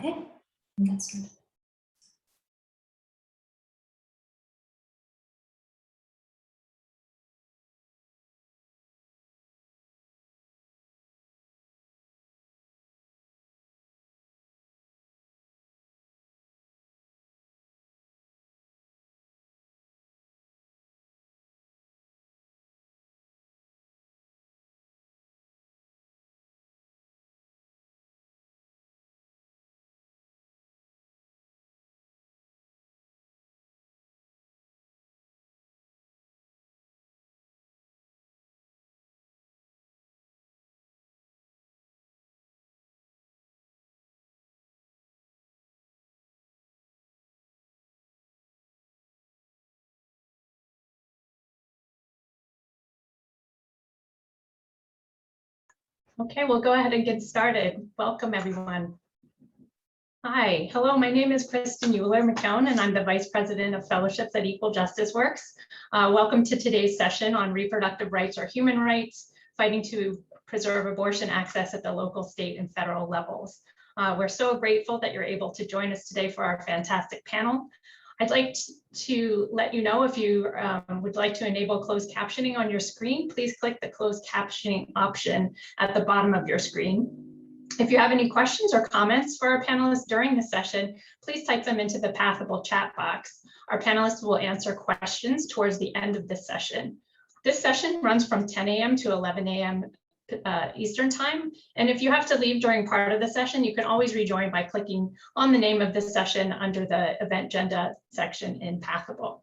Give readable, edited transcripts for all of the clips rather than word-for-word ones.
Okay, let's start. Okay, we'll go ahead and get started. Welcome, everyone. Hi, hello, my name is Kristen Euler-McKeown, and I'm the Vice President of Fellowships at Equal Justice Works. Welcome to today's session on reproductive rights or human rights, fighting to preserve abortion access at the local, state, and federal levels. We're so grateful that you're able to join us today for our fantastic panel. I'd like to let you know if you would like to enable closed captioning on your screen, please click the closed captioning option at the bottom of your screen. If you have any questions or comments for our panelists during the session, please type them into the Pathable chat box. Our panelists will answer questions towards the end of the session. This session runs from 10 a.m. to 11 a.m. Eastern time. And if you have to leave during part of the session, you can always rejoin by clicking on the name of this session under the event agenda section in Pathable.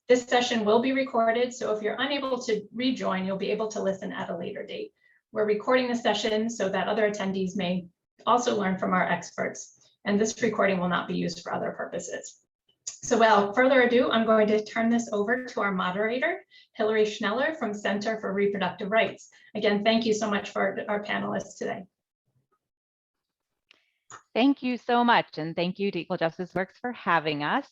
This session will be recorded, so if you're unable to rejoin, you'll be able to listen at a later date. We're recording the session so that other attendees may also learn from our experts, and this recording will not be used for other purposes. So without further ado, I'm going to turn this over to our moderator, Hilary Schneller from Center for Reproductive Rights. Again, thank you so much for our panelists today. Thank you so much, and thank you to Equal Justice Works for having us.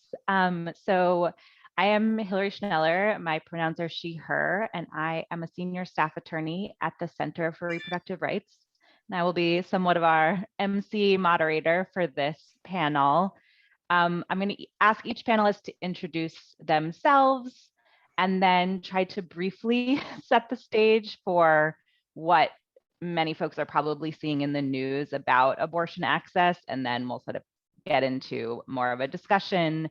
So I am Hilary Schneller, my pronouns are she, her, and I am a senior staff attorney at the Center for Reproductive Rights. And I will be somewhat of our MC moderator for this panel. I'm going to ask each panelist to introduce themselves and then try to briefly set the stage for what many folks are probably seeing in the news about abortion access. And then we'll sort of get into more of a discussion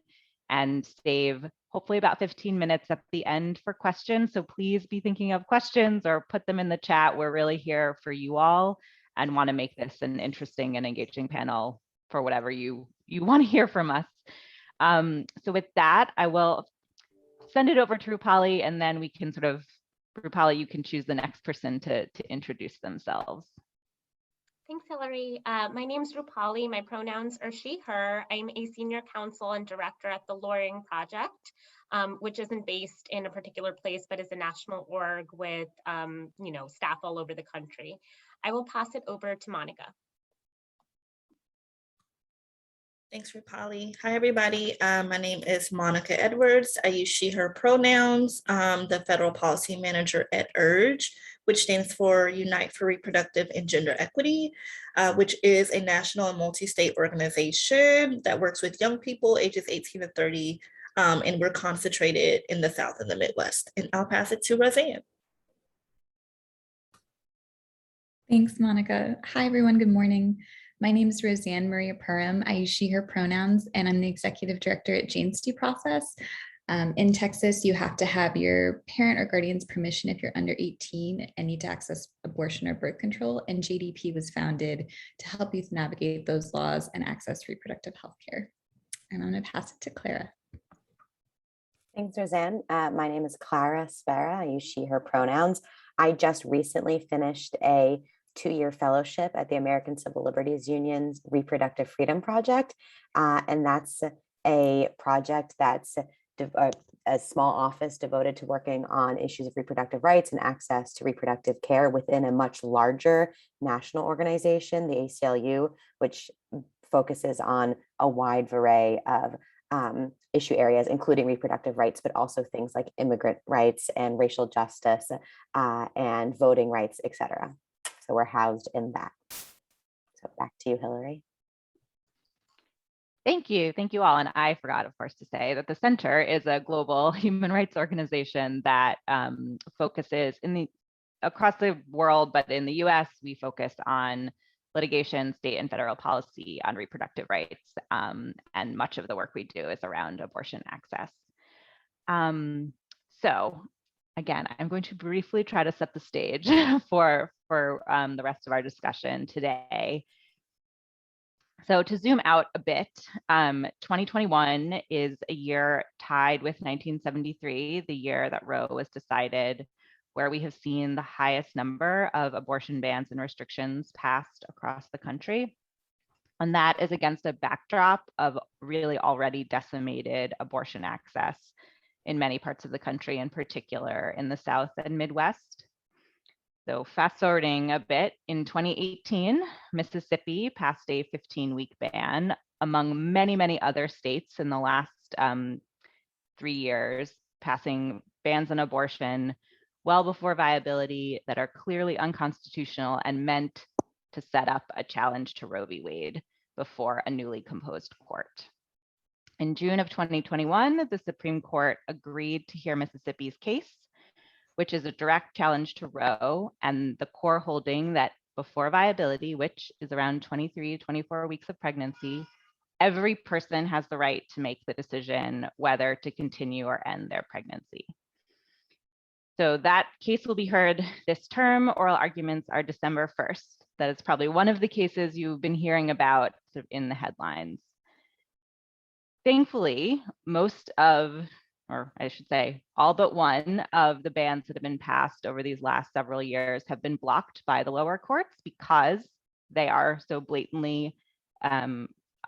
and save hopefully about 15 minutes at the end for questions. So please be thinking of questions or put them in the chat. We're really here for you all and want to make this an interesting and engaging panel for whatever you want to hear from us. So with that, I will send it over to Rupali, and then we can sort of, Rupali, you can choose the next person to introduce themselves. Thanks, Hilary. My name's Rupali. My pronouns are she, her. I'm a senior counsel and director at the Lawyering Project, which isn't based in a particular place, but is a national org with staff all over the country. I will pass it over to Monica. Thanks, Rupali. Hi, everybody. My name is Monica Edwards. I use she, her pronouns. The federal policy manager at URGE, which stands for Unite for Reproductive and Gender Equity, which is a national and multi-state organization that works with young people ages 18 to 30, and we're concentrated in the South and the Midwest. And I'll pass it to Rosann. Thanks, Monica. Hi, everyone. Good morning. My name is Rosann Mariappuram. I use she, her pronouns, and I'm the executive director at Jane's Due Process. In Texas, you have to have your parent or guardian's permission if you're under 18 and need to access abortion or birth control. And JDP was founded to help youth navigate those laws and access reproductive health care. And I'm going to pass it to Clara. Thanks, Rosann. My name is Clara Spera. I use she, her pronouns. I just recently finished a 2-year fellowship at the American Civil Liberties Union's Reproductive Freedom Project. And that's a project that's a small office devoted to working on issues of reproductive rights and access to reproductive care within a much larger national organization, the ACLU, which focuses on a wide array of issue areas, including reproductive rights, but also things like immigrant rights and racial justice and voting rights, et cetera. So we're housed in that. So back to you, Hilary. Thank you all. And I forgot, of course, to say that the Center is a global human rights organization that focuses across the world, but in the US, we focus on litigation, state and federal policy on reproductive rights. And much of the work we do is around abortion access. So again, I'm going to briefly try to set the stage for the rest of our discussion today. So to zoom out a bit, 2021 is a year tied with 1973, the year that Roe was decided, where we have seen the highest number of abortion bans and restrictions passed across the country. And that is against a backdrop of really already decimated abortion access in many parts of the country, in particular in the South and Midwest. So fast forwarding a bit, in 2018, Mississippi passed a 15-week ban among many, many other states in the last 3 years, passing bans on abortion well before viability that are clearly unconstitutional and meant to set up a challenge to Roe v. Wade before a newly composed court. In June of 2021, the Supreme Court agreed to hear Mississippi's case, which is a direct challenge to Roe, and the core holding that before viability, which is around 23, 24 weeks of pregnancy, every person has the right to make the decision whether to continue or end their pregnancy. So that case will be heard this term. Oral arguments are December 1st. That is probably one of the cases you've been hearing about sort of in the headlines. Thankfully, most of, or I should say, all but one of the bans that have been passed over these last several years have been blocked by the lower courts because they are so blatantly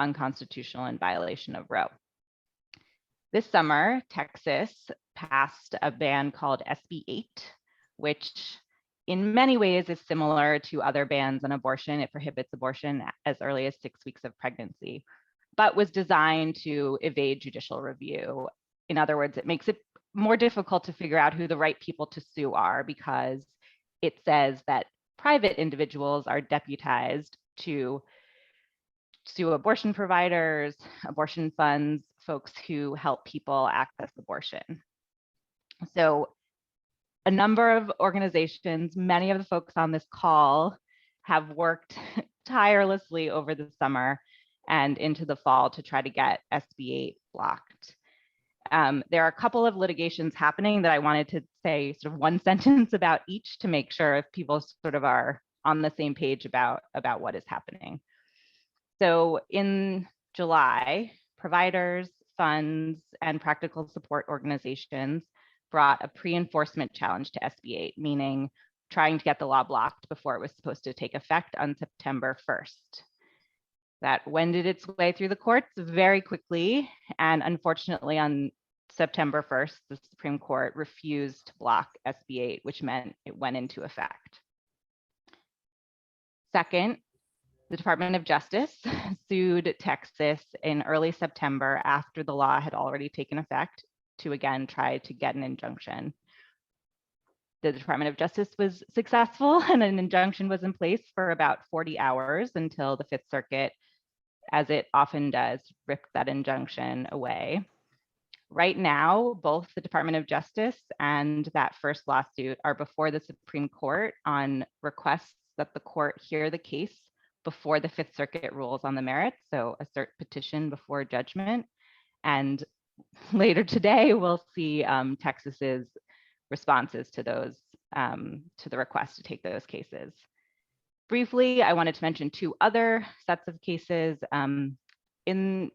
unconstitutional in violation of Roe. This summer, Texas passed a ban called SB 8, which in many ways is similar to other bans on abortion. It prohibits abortion as early as 6 weeks of pregnancy, but was designed to evade judicial review. In other words, it makes it more difficult to figure out who the right people to sue are because it says that private individuals are deputized to sue abortion providers, abortion funds, folks who help people access abortion. So a number of organizations, many of the folks on this call have worked tirelessly over the summer and into the fall to try to get SB 8 blocked. There are a couple of litigations happening that I wanted to say sort of one sentence about each to make sure if people sort of are on the same page about what is happening. So in July, providers, funds, and practical support organizations brought a pre-enforcement challenge to SB 8, meaning trying to get the law blocked before it was supposed to take effect on September 1st. That wended its way through the courts very quickly, and unfortunately on September 1st, the Supreme Court refused to block SB 8, which meant it went into effect. Second, the Department of Justice sued Texas in early September after the law had already taken effect to again try to get an injunction. The Department of Justice was successful and an injunction was in place for about 40 hours until the Fifth Circuit, as it often does, ripped that injunction away. Right now, both the Department of Justice and that first lawsuit are before the Supreme Court on requests that the court hear the case before the Fifth Circuit rules on the merits, so a cert petition before judgment. And later today, we'll see Texas's responses to those, to the request to take those cases. Briefly, I wanted to mention two other sets of cases. In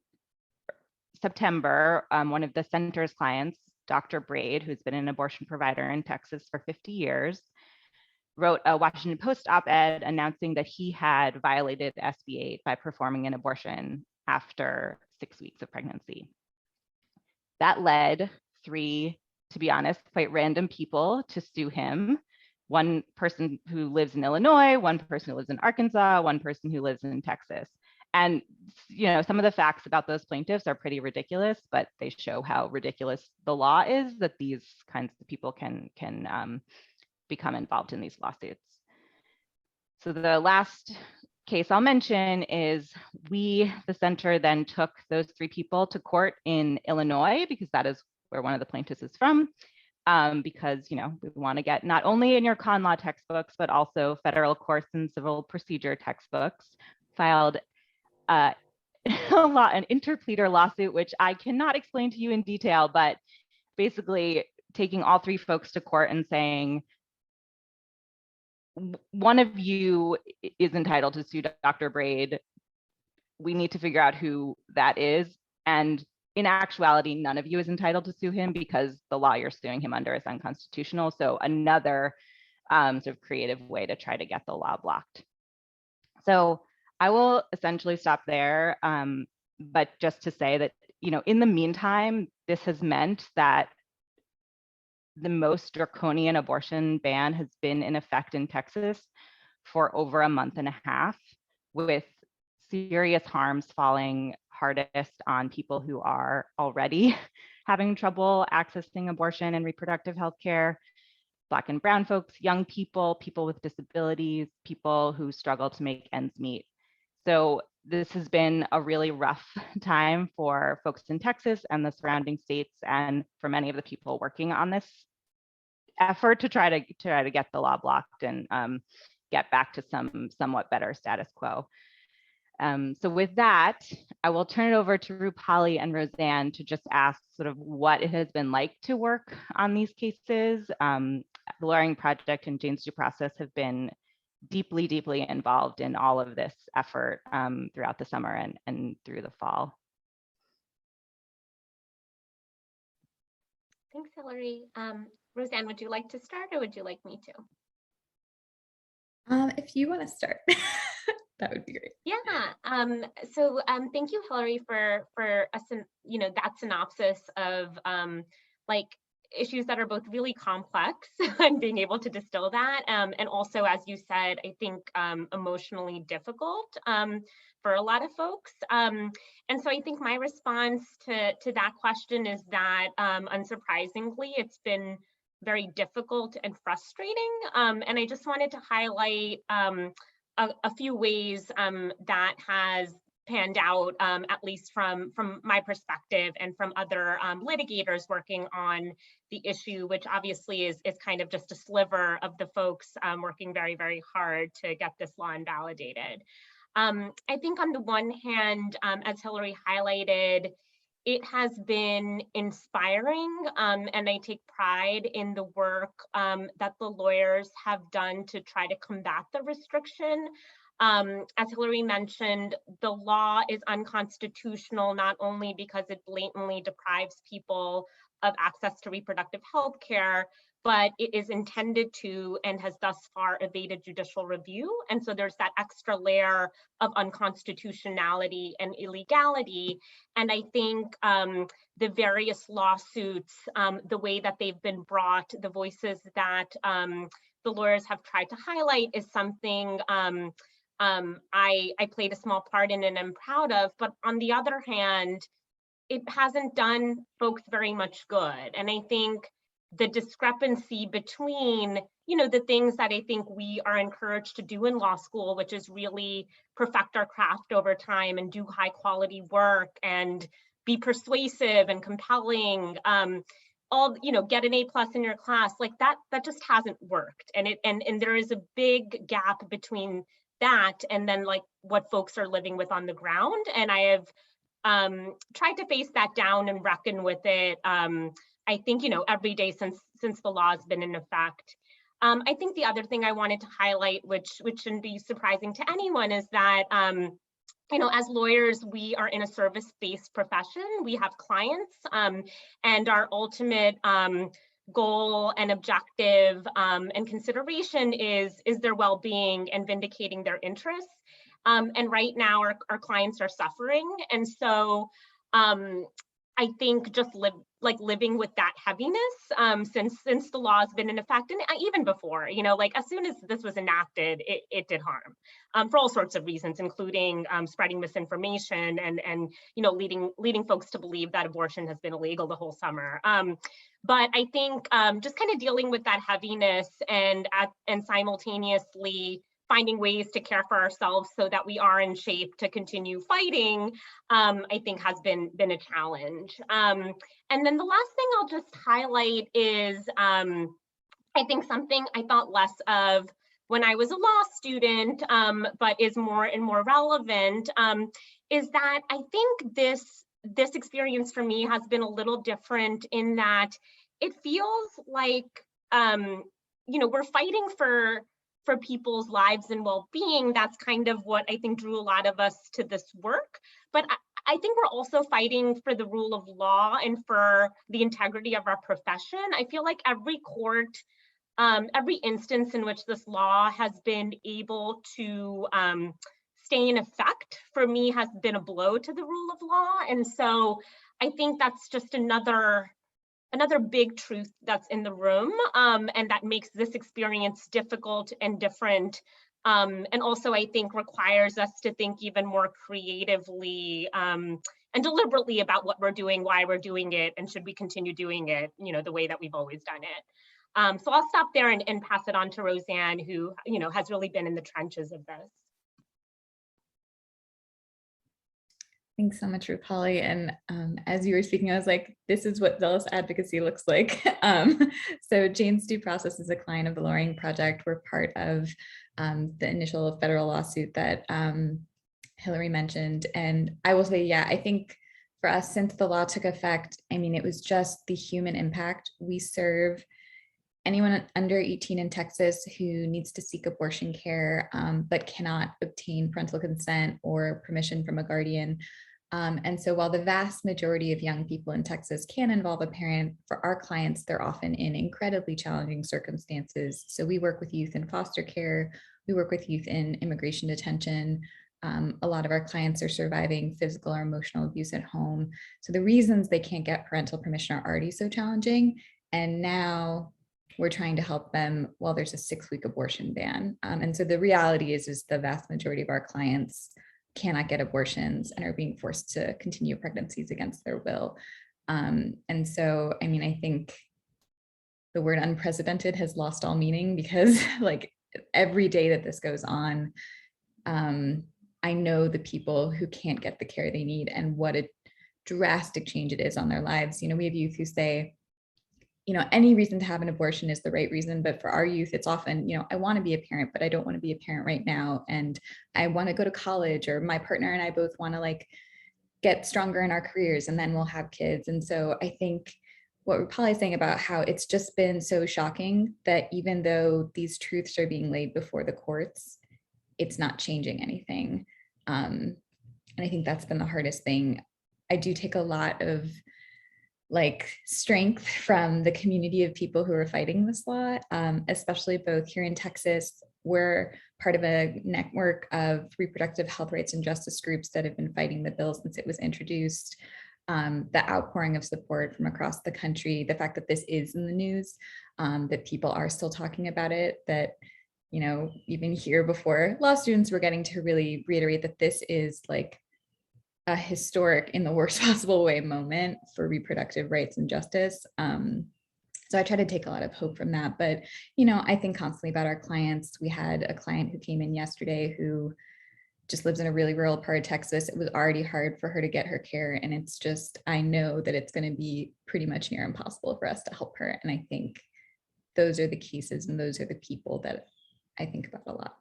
September, one of the center's clients, Dr. Braid, who's been an abortion provider in Texas for 50 years, wrote a Washington Post op-ed announcing that he had violated SB 8 by performing an abortion after 6 weeks of pregnancy. That led three, to be honest, quite random people to sue him. One person who lives in Illinois, one person who lives in Arkansas, one person who lives in Texas. And some of the facts about those plaintiffs are pretty ridiculous, but they show how ridiculous the law is that these kinds of people can become involved in these lawsuits. So the last case I'll mention is we, the center, then took those 3 people to court in Illinois, because that is where one of the plaintiffs is from, because, you know, we want to get not only in your con law textbooks, but also federal courts and civil procedure textbooks, filed an interpleader lawsuit, which I cannot explain to you in detail, but basically taking all 3 folks to court and saying, one of you is entitled to sue Dr. Braid. We need to figure out who that is. And in actuality, none of you is entitled to sue him because the law you're suing him under is unconstitutional. So another sort of creative way to try to get the law blocked. So I will essentially stop there. But just to say that, you know, in the meantime, this has meant that the most draconian abortion ban has been in effect in Texas for over a month and a half, with serious harms falling hardest on people who are already having trouble accessing abortion and reproductive health care, Black and brown folks, young people, people with disabilities, people who struggle to make ends meet. So this has been a really rough time for folks in Texas and the surrounding states, and for many of the people working on this effort to try to get the law blocked and get back to somewhat better status quo. So with that, I will turn it over to Rupali and Rosann to just ask sort of what it has been like to work on these cases. The Lawyering Project and Jane's Due Process have been deeply, deeply involved in all of this effort throughout the summer and through the fall. Thanks, Hilary. Rosann, would you like to start, or would you like me to? If you want to start, that would be great. Yeah. Thank you, Hilary, for that synopsis of like issues that are both really complex and being able to distill that, and also, as you said, I think emotionally difficult for a lot of folks. And so I think my response to that question is that, unsurprisingly, it's been very difficult and frustrating. And I just wanted to highlight a few ways that has panned out, at least from my perspective and from other litigators working on the issue, which obviously is kind of just a sliver of the folks working very, very hard to get this law invalidated. I think on the one hand, as Hilary highlighted, it has been inspiring, and I take pride in the work that the lawyers have done to try to combat the restriction. As Hilary mentioned, the law is unconstitutional not only because it blatantly deprives people of access to reproductive health care, but it is intended to and has thus far evaded judicial review. And so there's that extra layer of unconstitutionality and illegality. And I think the various lawsuits, the way that they've been brought, the voices that the lawyers have tried to highlight is something I played a small part in and I'm proud of. But on the other hand, it hasn't done folks very much good. And I think the discrepancy between, the things that I think we are encouraged to do in law school, which is really perfect our craft over time and do high quality work and be persuasive and compelling, get an A+ in your class, like that just hasn't worked. And there is a big gap between that and then like what folks are living with on the ground. And I have tried to face that down and reckon with it. I think, every day since the law has been in effect. I think the other thing I wanted to highlight, which shouldn't be surprising to anyone, is that, as lawyers, we are in a service-based profession. We have clients, and our ultimate goal and objective and consideration is their well-being and vindicating their interests. And right now, our clients are suffering, and so I think just living with that heaviness since the law has been in effect, and even before, as soon as this was enacted, it did harm for all sorts of reasons, including spreading misinformation and leading folks to believe that abortion has been illegal the whole summer. But I think just kind of dealing with that heaviness and simultaneously finding ways to care for ourselves so that we are in shape to continue fighting, I think has been a challenge. And then the last thing I'll just highlight is, I think something I thought less of when I was a law student, but is more and more relevant, is that I think this experience for me has been a little different in that it feels like, we're fighting for people's lives and well-being. That's kind of what I think drew a lot of us to this work. But I think we're also fighting for the rule of law and for the integrity of our profession. I feel like every court, every instance in which this law has been able to stay in effect, for me, has been a blow to the rule of law. And so I think that's just another big truth that's in the room, and that makes this experience difficult and different. And also, I think, requires us to think even more creatively and deliberately about what we're doing, why we're doing it, and should we continue doing it, the way that we've always done it. So I'll stop there and pass it on to Rosann, who, has really been in the trenches of this. Thanks so much, Rupali. And as you were speaking, I was like, this is what zealous advocacy looks like. So Jane's Due Process is a client of the Lowering Project. We're part of the initial federal lawsuit that Hilary mentioned. And I will say, yeah, I think for us, since the law took effect, I mean, it was just the human impact. We serve anyone under 18 in Texas who needs to seek abortion care, but cannot obtain parental consent or permission from a guardian. And so while the vast majority of young people in Texas can involve a parent, for our clients, they're often in incredibly challenging circumstances. So we work with youth in foster care, we work with youth in immigration detention. A lot of our clients are surviving physical or emotional abuse at home. So the reasons they can't get parental permission are already so challenging. And now we're trying to help them while there's a 6-week abortion ban. And so the reality is the vast majority of our clients cannot get abortions and are being forced to continue pregnancies against their will. And so, I mean, I think the word unprecedented has lost all meaning, because like every day that this goes on, I know the people who can't get the care they need and what a drastic change it is on their lives. We have youth who say, any reason to have an abortion is the right reason. But for our youth, it's often, I want to be a parent, but I don't want to be a parent right now. And I want to go to college, or my partner and I both want to get stronger in our careers, and then we'll have kids. And so I think what Rupali is saying about how it's just been so shocking that even though these truths are being laid before the courts, it's not changing anything. And I think that's been the hardest thing. I do take a lot of strength from the community of people who are fighting this law, especially both here in Texas. We're part of a network of reproductive health rights and justice groups that have been fighting the bill since it was introduced. The outpouring of support from across the country, the fact that this is in the news, that people are still talking about it, that, even here before law students were getting to really reiterate that this is a historic, in the worst possible way, moment for reproductive rights and justice. So I try to take a lot of hope from that. But, I think constantly about our clients. We had a client who came in yesterday who just lives in a really rural part of Texas. It was already hard for her to get her care. And it's just, I know that it's going to be pretty much near impossible for us to help her. And I think those are the cases and those are the people that I think about a lot.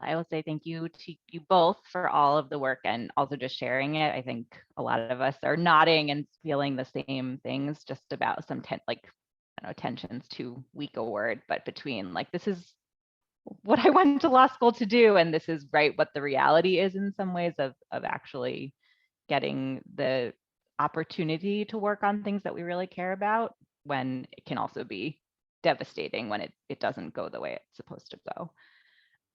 I will say thank you to you both for all of the work and also just sharing it. I think a lot of us are nodding and feeling the same things just about some tension's too weak a word, but between this is what I went to law school to do, and this is what the reality is in some ways of actually getting the opportunity to work on things that we really care about, when it can also be devastating when it doesn't go the way it's supposed to go.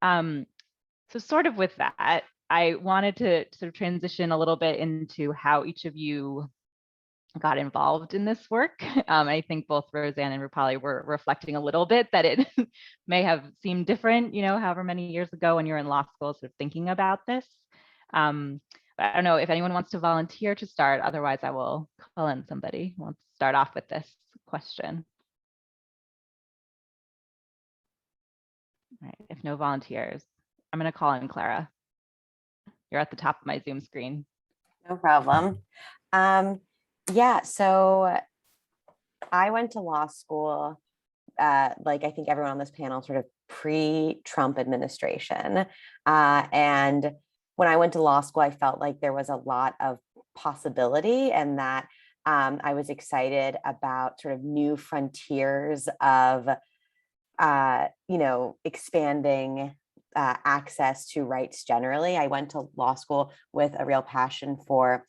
So sort of with that, I wanted to sort of transition a little bit into how each of you got involved in this work. I think both Rosann and Rupali were reflecting a little bit that it may have seemed different, however many years ago when you're in law school, sort of thinking about this. But I don't know if anyone wants to volunteer to start. Otherwise, I will call in somebody who wants to start off with this question. All right, if no volunteers, I'm going to call in Clara. You're at the top of my Zoom screen. No problem. Yeah, so I went to law school, like I think everyone on this panel, sort of pre-Trump administration. And when I went to law school, I felt like there was a lot of possibility, and that I was excited about sort of new frontiers of, expanding access to rights generally. I went to law school with a real passion for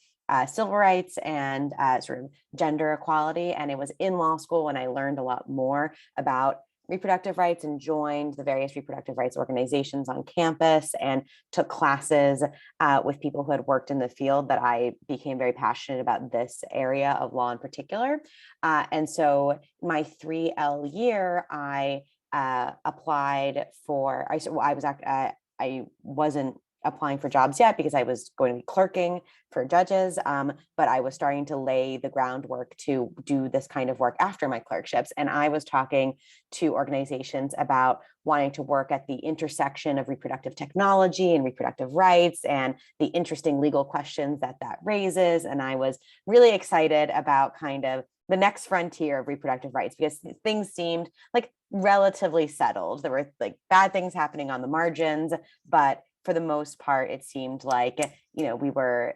civil rights and sort of gender equality. And it was in law school when I learned a lot more about reproductive rights and joined the various reproductive rights organizations on campus and took classes with people who had worked in the field, that I became very passionate about this area of law in particular. And so my 3L year, I applied for, I wasn't applying for jobs yet because I was going to be clerking for judges, but I was starting to lay the groundwork to do this kind of work after my clerkships. And I was talking to organizations about wanting to work at the intersection of reproductive technology and reproductive rights and the interesting legal questions that raises. And I was really excited about kind of the next frontier of reproductive rights, because things seemed like relatively settled. There were like bad things happening on the margins, but for the most part, it seemed like, we were,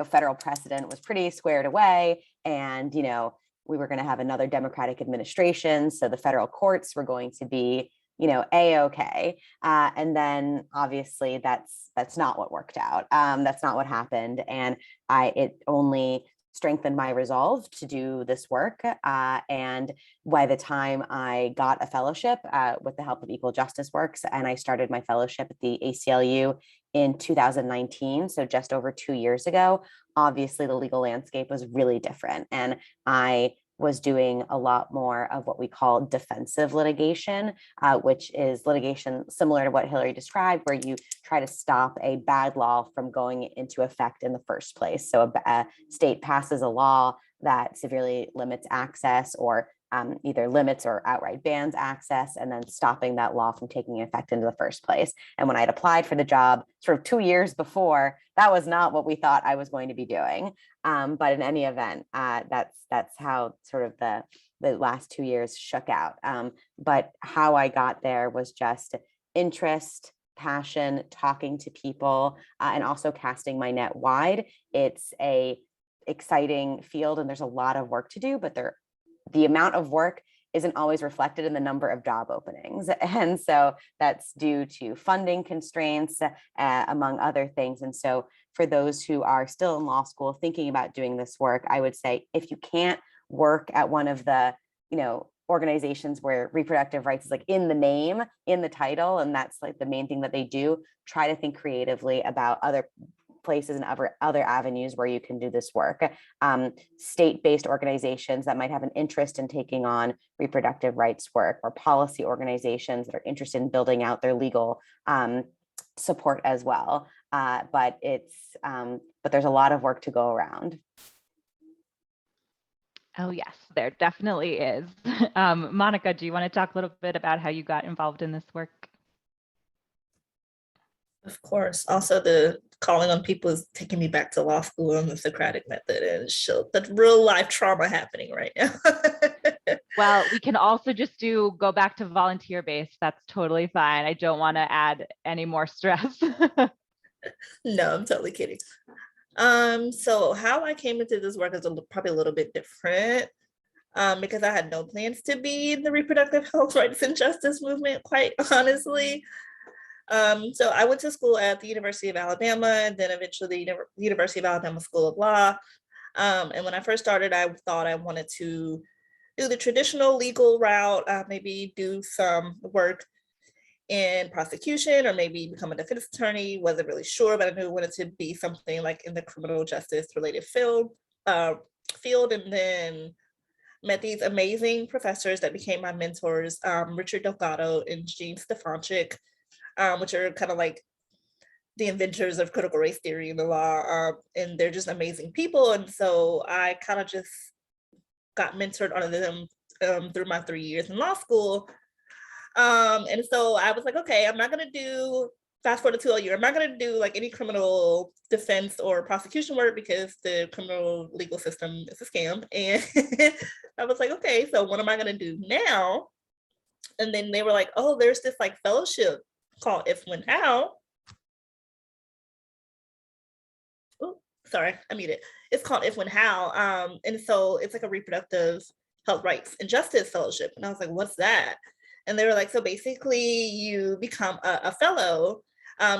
federal precedent was pretty squared away, and, we were going to have another Democratic administration. So the federal courts were going to be, A-okay. And then obviously that's not what worked out. That's not what happened. And it only strengthened my resolve to do this work. And by the time I got a fellowship with the help of Equal Justice Works, and I started my fellowship at the ACLU in 2019, so just over 2 years ago, obviously the legal landscape was really different. And I was doing a lot more of what we call defensive litigation, which is litigation similar to what Hilary described, where you try to stop a bad law from going into effect in the first place. So a state passes a law that severely limits access, or either limits or outright bans access, and then stopping that law from taking effect into the first place. And when I had applied for the job sort of 2 years before, that was not what we thought I was going to be doing. But in any event, that's how sort of the last 2 years shook out. But how I got there was just interest, passion, talking to people, and also casting my net wide. It's a exciting field, and there's a lot of work to do, but the amount of work isn't always reflected in the number of job openings. And so that's due to funding constraints, among other things. And so for those who are still in law school thinking about doing this work, I would say, if you can't work at one of the, organizations where reproductive rights is like in the name, in the title, and that's like the main thing that they do, try to think creatively about other places and other avenues where you can do this work. State-based organizations that might have an interest in taking on reproductive rights work, or policy organizations that are interested in building out their legal support as well. But there's a lot of work to go around. Oh yes, there definitely is. Monica, do you want to talk a little bit about how you got involved in this work? Of course. Also, the calling on people is taking me back to law school and the Socratic method, and show the real life trauma happening right now. Well, we can also just go back to volunteer based. That's totally fine. I don't want to add any more stress. No, I'm totally kidding. So how I came into this work is probably a little bit different, because I had no plans to be in the reproductive health rights and justice movement, quite honestly. So I went to school at the University of Alabama, and then eventually the University of Alabama School of Law. And when I first started, I thought I wanted to do the traditional legal route, maybe do some work in prosecution, or maybe become a defense attorney. Wasn't really sure, but I knew I wanted to be something like in the criminal justice related field. And then met these amazing professors that became my mentors, Richard Delgado and Jean Stefanczyk, which are kind of like the inventors of critical race theory in the law. And they're just amazing people. And so I kind of just got mentored under them through my 3 years in law school. And so I was like, okay, I'm not gonna do, fast forward to 2 years, I'm not gonna do like any criminal defense or prosecution work because the criminal legal system is a scam. And I was like, okay, so what am I gonna do now? And then they were like, oh, there's this like fellowship called If When How. Oh, sorry, I muted. It's called If When How. And so it's like a reproductive health rights and justice fellowship. And I was like, what's that? And they were like, so basically you become a fellow.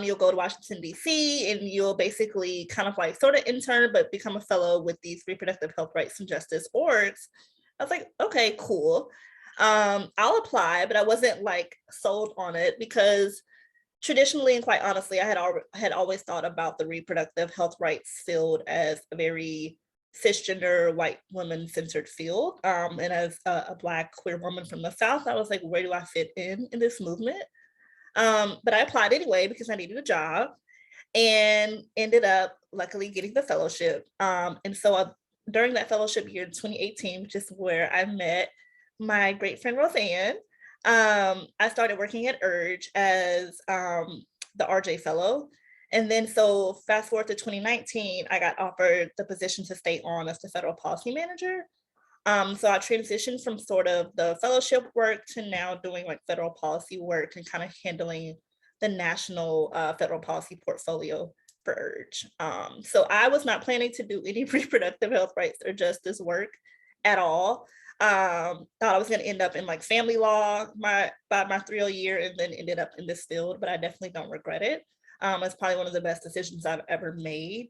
You'll go to Washington, D.C., and you'll basically kind of like sort of intern, but become a fellow with these reproductive health rights and justice orgs. I was like, okay, cool. I'll apply, but I wasn't like sold on it because traditionally and quite honestly, I had always thought about the reproductive health rights field as a very cisgender white woman centered field. And as a Black queer woman from the South, I was like, where do I fit in this movement? But I applied anyway because I needed a job and ended up luckily getting the fellowship. And so during that fellowship year in 2018, which is where I met my great friend Rosann, I started working at URGE as the RJ fellow. And then so fast forward to 2019, I got offered the position to stay on as the federal policy manager. So I transitioned from sort of the fellowship work to now doing like federal policy work and kind of handling the national federal policy portfolio for URGE. So I was not planning to do any reproductive health rights or justice work at all. Thought I was going to end up in like family law by my 3 year and then ended up in this field, but I definitely don't regret it. It's probably one of the best decisions I've ever made,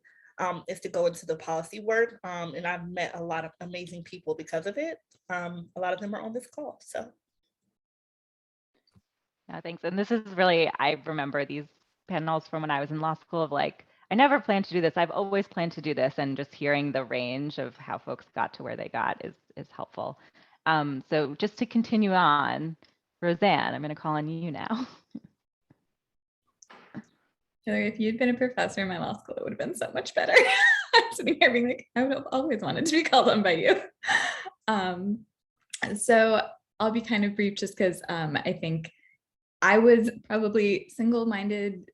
is to go into the policy work. And I've met a lot of amazing people because of it. A lot of them are on this call, so. Yeah, thanks. And this is really, I remember these panels from when I was in law school of like, I never planned to do this. I've always planned to do this. And just hearing the range of how folks got to where they got is helpful. So just to continue on, Rosann, I'm going to call on you now. Hilary, if you'd been a professor in my law school, it would have been so much better. I'm sitting here being like, I would have always wanted to be called on by you. So I'll be kind of brief just because I think I was probably single-minded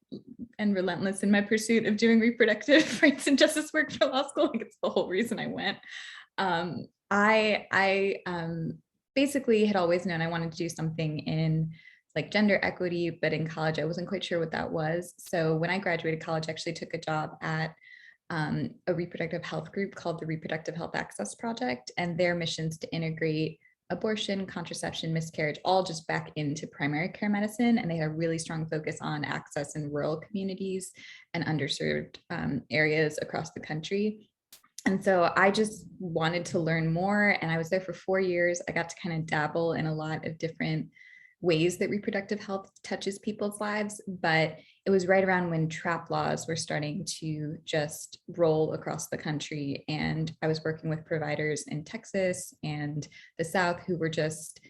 and relentless in my pursuit of doing reproductive rights and justice work for law school. Like it's the whole reason I went. I basically had always known I wanted to do something in like gender equity, but in college, I wasn't quite sure what that was. So when I graduated college, I actually took a job at a reproductive health group called the Reproductive Health Access Project, and their mission is to integrate abortion, contraception, miscarriage, all just back into primary care medicine. And they had a really strong focus on access in rural communities and underserved areas across the country. And so I just wanted to learn more. And I was there for 4 years. I got to kind of dabble in a lot of different ways that reproductive health touches people's lives, but it was right around when trap laws were starting to just roll across the country. And I was working with providers in Texas and the South who were just,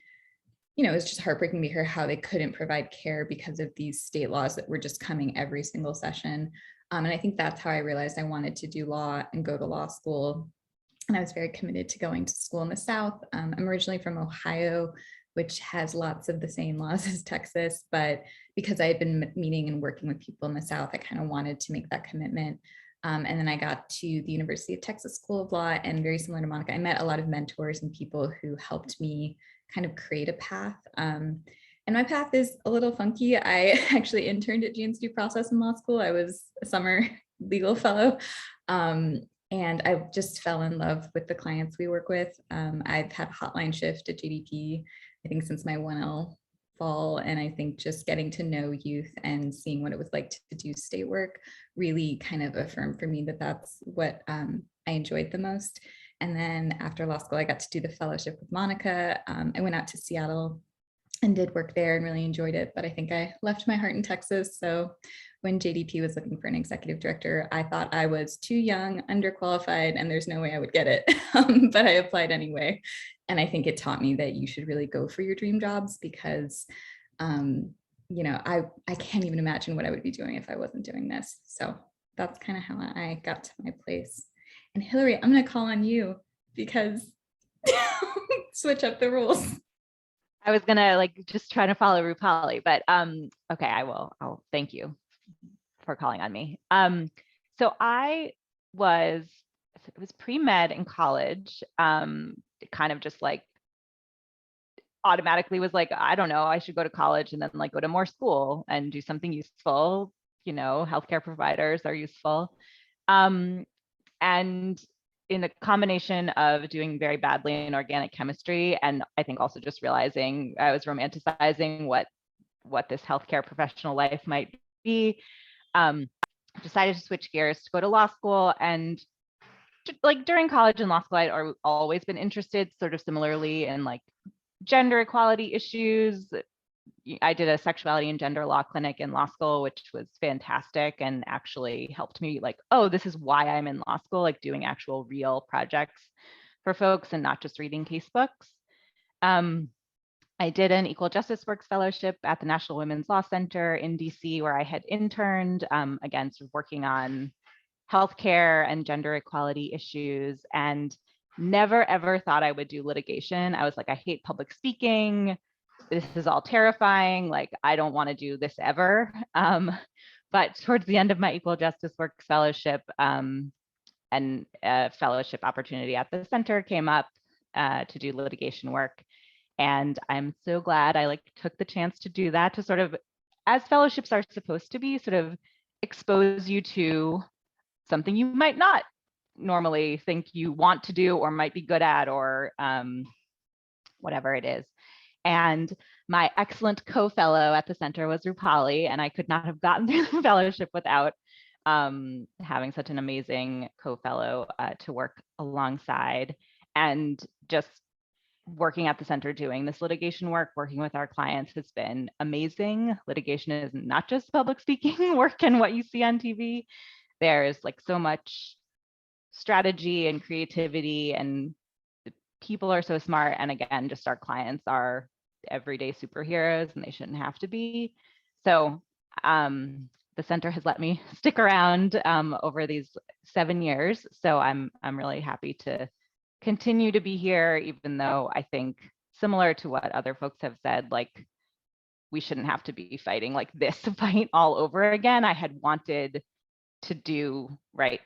it was just heartbreaking to hear how they couldn't provide care because of these state laws that were just coming every single session. And I think that's how I realized I wanted to do law and go to law school. And I was very committed to going to school in the South. I'm originally from Ohio, which has lots of the same laws as Texas, but because I had been meeting and working with people in the South, I kind of wanted to make that commitment. And then I got to the University of Texas School of Law, and very similar to Monica, I met a lot of mentors and people who helped me kind of create a path. And my path is a little funky. I actually interned at Jane's Due Process in law school. I was a summer legal fellow. And I just fell in love with the clients we work with. I've had a hotline shift at JDP, I think since my 1L fall. And I think just getting to know youth and seeing what it was like to do state work really kind of affirmed for me that that's what I enjoyed the most. And then after law school, I got to do the fellowship with Monica. I went out to Seattle and did work there and really enjoyed it. But I think I left my heart in Texas. So when JDP was looking for an executive director, I thought I was too young, underqualified, and there's no way I would get it. But I applied anyway. And I think it taught me that you should really go for your dream jobs because, I can't even imagine what I would be doing if I wasn't doing this. So that's kind of how I got to my place. And Hilary, I'm going to call on you because switch up the rules. I was gonna like just try to follow Rupali, but okay, I'll thank you for calling on me. So it was pre-med in college, kind of just like automatically was like, I don't know, I should go to college and then like go to more school and do something useful. You know, healthcare providers are useful. And in a combination of doing very badly in organic chemistry, and I think also just realizing I was romanticizing what this healthcare professional life might be, decided to switch gears to go to law school. And like during college and law school, I'd always been interested sort of similarly in like gender equality issues. I did a sexuality and gender law clinic in law school, which was fantastic and actually helped me like, oh, this is why I'm in law school, like doing actual real projects for folks and not just reading case books. I did an Equal Justice Works Fellowship at the National Women's Law Center in DC, where I had interned, again, sort of working on healthcare and gender equality issues, and never ever thought I would do litigation. I was like, I hate public speaking. This is all terrifying. Like, I don't want to do this ever. But towards the end of my Equal Justice Works Fellowship, and a fellowship opportunity at the center came up to do litigation work. And I'm so glad I like took the chance to do that, to sort of, as fellowships are supposed to be, sort of expose you to something you might not normally think you want to do or might be good at, or whatever it is. And my excellent co-fellow at the center was Rupali, and I could not have gotten through the fellowship without having such an amazing co-fellow to work alongside. And just working at the center doing this litigation work, working with our clients has been amazing. Litigation is not just public speaking work and what you see on TV. There's like so much strategy and creativity, and the people are so smart. And again, just our clients are everyday superheroes, and they shouldn't have to be. So the center has let me stick around over these 7 years. So I'm really happy to continue to be here, even though I think, similar to what other folks have said, like we shouldn't have to be fighting like this fight all over again. I had wanted to do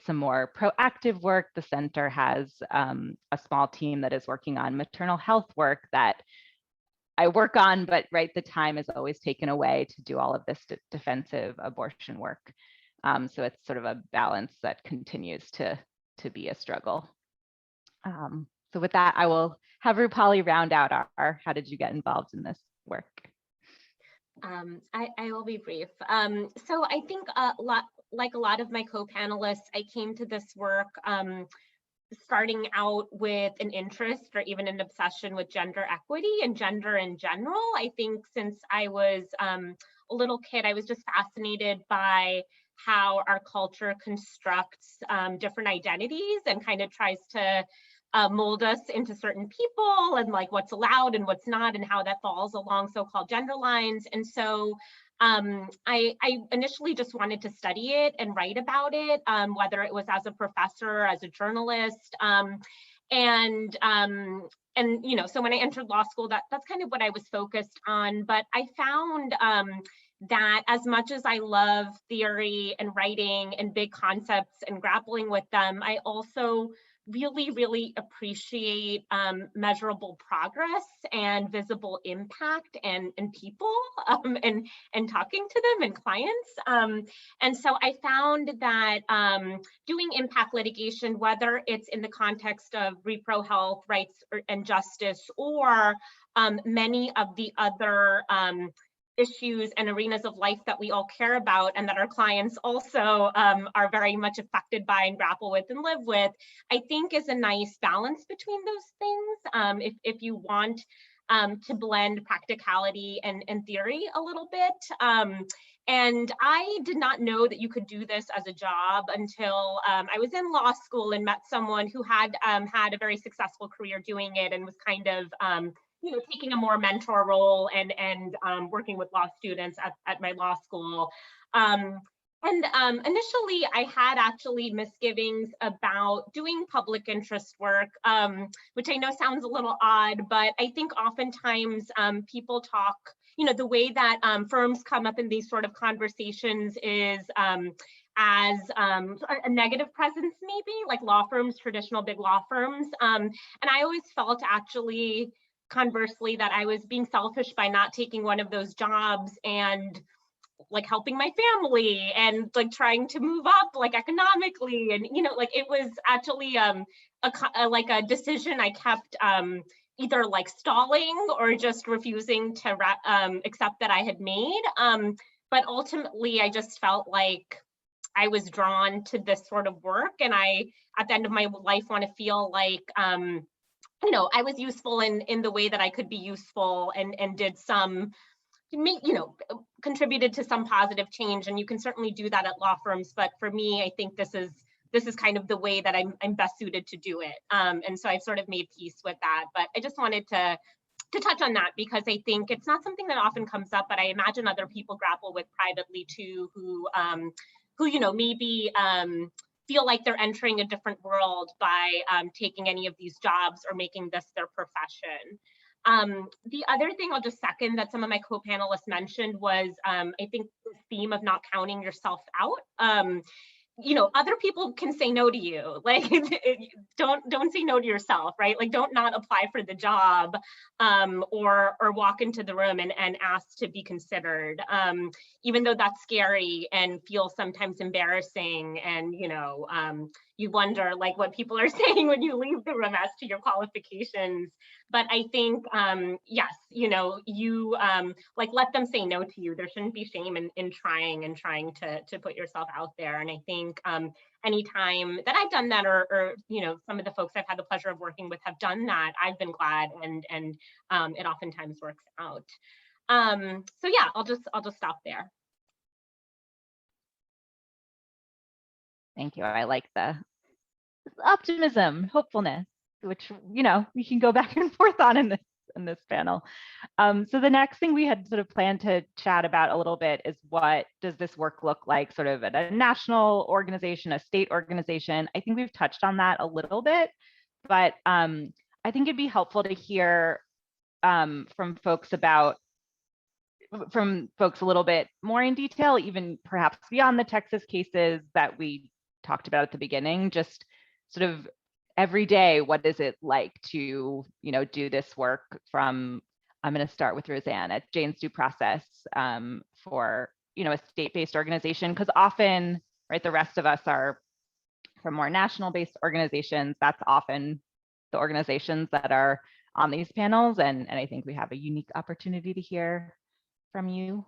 some more proactive work. The center has a small team that is working on maternal health work that I work on, but the time is always taken away to do all of this defensive abortion work. So it's sort of a balance that continues to be a struggle. So with that, I will have Rupali round out our how did you get involved in this work? I will be brief. So I think like a lot of my co-panelists, I came to this work starting out with an interest or even an obsession with gender equity and gender in general. I think since I was a little kid, I was just fascinated by how our culture constructs different identities and kind of tries to mold us into certain people, and like what's allowed and what's not, and how that falls along so-called gender lines. And so I initially just wanted to study it and write about it, whether it was as a professor or as a journalist. And you know, so when I entered law school, that's kind of what I was focused on. But I found that as much as I love theory and writing and big concepts and grappling with them, I also really appreciate measurable progress and visible impact and people and talking to them and clients. And so I found that doing impact litigation, whether it's in the context of repro health, rights and justice, or many of the other issues and arenas of life that we all care about and that our clients also are very much affected by and grapple with and live with, I think is a nice balance between those things. If you want to blend practicality and theory a little bit. And I did not know that you could do this as a job until I was in law school and met someone who had had a very successful career doing it and was kind of you know, taking a more mentor role and working with law students at my law school. And initially, I had actually misgivings about doing public interest work, which I know sounds a little odd, but I think oftentimes people talk, the way that firms come up in these sort of conversations is as a negative presence, maybe, like law firms, traditional big law firms. And I always felt actually, conversely, that I was being selfish by not taking one of those jobs and like helping my family and like trying to move up like economically, and like it was actually like a decision I kept either like stalling or just refusing to accept that I had made, but ultimately I just felt like I was drawn to this sort of work, and I at the end of my life want to feel like I was useful in the way that I could be useful, and did some, contributed to some positive change. And you can certainly do that at law firms, but for me, I think this is kind of the way that I'm best suited to do it. And so I've sort of made peace with that. But I just wanted to touch on that because I think it's not something that often comes up, but I imagine other people grapple with privately too, who maybe feel like they're entering a different world by taking any of these jobs or making this their profession. The other thing I'll just second that some of my co-panelists mentioned was, I think the theme of not counting yourself out. Other people can say no to you. Like, don't say no to yourself, right? Like, don't not apply for the job, or walk into the room and ask to be considered, even though that's scary and feels sometimes embarrassing. And you wonder like what people are saying when you leave the room as to your qualifications. But I think yes, you like let them say no to you. There shouldn't be shame in trying to put yourself out there. And I think anytime that I've done that, or some of the folks I've had the pleasure of working with have done that, I've been glad, and it oftentimes works out. So yeah, I'll just stop there. Thank you. I like the optimism, hopefulness, which we can go back and forth on in this panel. So the next thing we had sort of planned to chat about a little bit is, what does this work look like sort of at a national organization, a state organization? I think we've touched on that a little bit, but I think it'd be helpful to hear from folks a little bit more in detail, even perhaps beyond the Texas cases that we talked about at the beginning, just sort of every day, what is it like to, do this work from, I'm going to start with Rosann at Jane's Due Process, for, a state-based organization, because often, right, the rest of us are from more national-based organizations. That's often the organizations that are on these panels. And I think we have a unique opportunity to hear from you.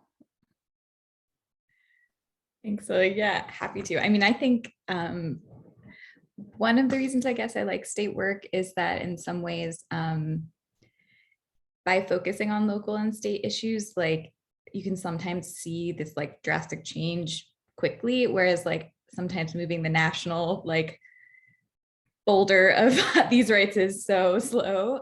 Thanks. So yeah, happy to. I mean, I think one of the reasons I guess I like state work is that in some ways, by focusing on local and state issues, like you can sometimes see this like drastic change quickly, whereas like sometimes moving the national like boulder of these rights is so slow.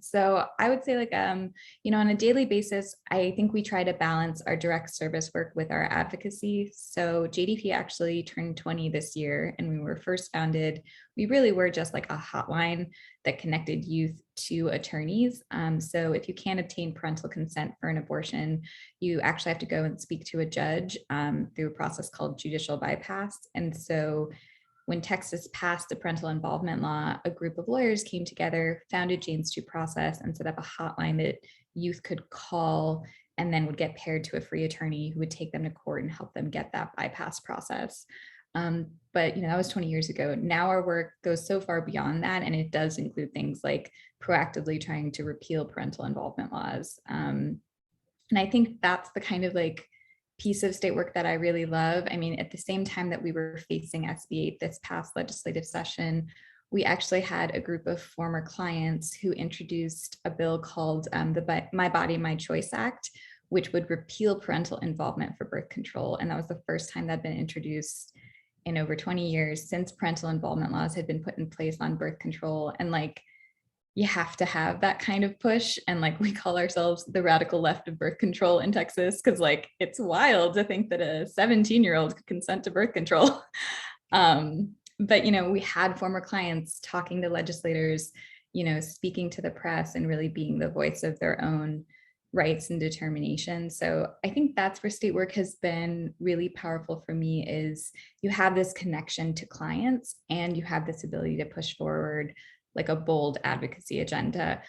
So I would say like, on a daily basis, I think we try to balance our direct service work with our advocacy. So JDP actually turned 20 this year, and when we were first founded, we really were just like a hotline that connected youth to attorneys. So if you can't obtain parental consent for an abortion, you actually have to go and speak to a judge through a process called Judicial Bypass. And so when Texas passed the parental involvement law, a group of lawyers came together, founded Jane's Due Process, and set up a hotline that youth could call and then would get paired to a free attorney who would take them to court and help them get that bypass process. But that was 20 years ago. Now our work goes so far beyond that, and it does include things like proactively trying to repeal parental involvement laws. And I think that's the kind of like piece of state work that I really love. I mean, at the same time that we were facing SB 8 this past legislative session, we actually had a group of former clients who introduced a bill called the My Body, My Choice Act, which would repeal parental involvement for birth control. And that was the first time that had been introduced in over 20 years since parental involvement laws had been put in place on birth control. And like, you have to have that kind of push. And like, we call ourselves the radical left of birth control in Texas, because like, it's wild to think that a 17-year-old could consent to birth control. But, you know, we had former clients talking to legislators, you know, speaking to the press and really being the voice of their own rights and determination. So I think that's where state work has been really powerful for me, is you have this connection to clients and you have this ability to push forward like a bold advocacy agenda.